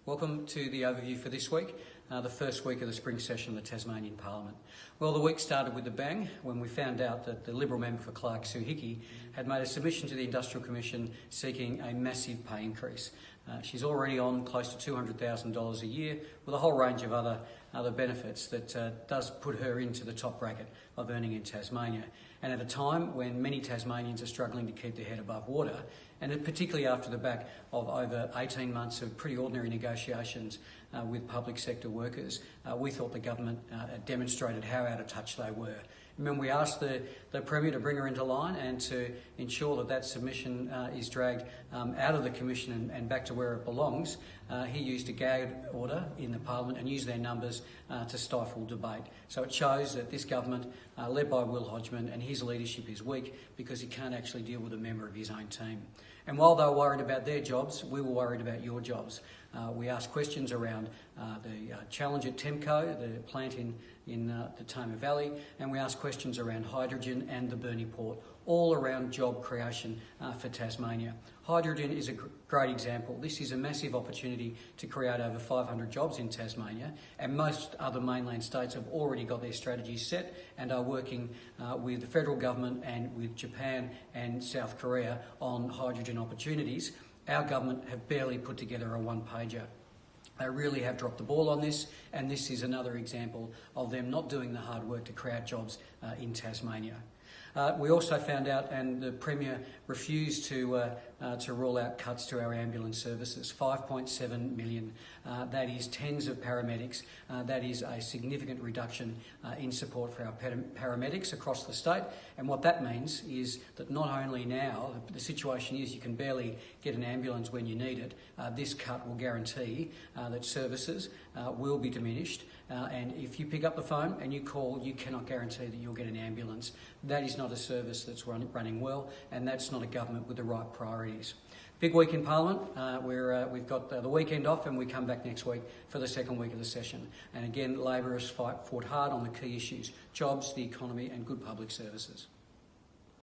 Welcome to the overview for this week, the first week of the spring session of the Tasmanian Parliament. Well, the week started with a bang when we found out that the Liberal member for Clark, Sue Hickey, had made a submission to the Industrial Commission seeking a massive pay increase. She's already on close to $200,000 a year with a whole range of other benefits that does put her into the top bracket of earning in Tasmania. And at a time when many Tasmanians are struggling to keep their head above water, and particularly after the back of over 18 months of pretty ordinary negotiations with public sector workers, we thought the government demonstrated how out of touch they were. Remember, we asked the Premier to bring her into line and to ensure that that submission is dragged out of the Commission and back to where it belongs. He used a gag order in the Parliament and used their numbers to stifle debate. So it shows that this government, led by Will Hodgman, and his leadership is weak because he can't actually deal with a member of his own team. And while they were worried about their jobs, we were worried about your jobs. We asked questions around the challenge at Temco, the plant in the Tamar Valley, and we asked questions around hydrogen and the Burnie port, all around job creation for Tasmania. Hydrogen is a great example. This is a massive opportunity to create over 500 jobs in Tasmania, and most other mainland states have already got their strategies set and are working with the federal government and with Japan and South Korea on hydrogen opportunities. Our government have barely put together a one-pager. They really have dropped the ball on this, and this is another example of them not doing the hard work to create jobs in Tasmania. We also found out, and the Premier refused to rule out cuts to our ambulance services, 5.7 million. That is tens of paramedics. That is a significant reduction in support for our paramedics across the state. And what that means is that not only now, the situation is you can barely get an ambulance when you need it, this cut will guarantee that services will be diminished. And if you pick up the phone and you call, you cannot guarantee that you'll get an ambulance. That is not a service that's running well, and that's not a government with the right priorities. Big week in Parliament. We've got the weekend off, and we come back next week for the second week of the session. And again, Labor has fought hard on the key issues: jobs, the economy, and good public services.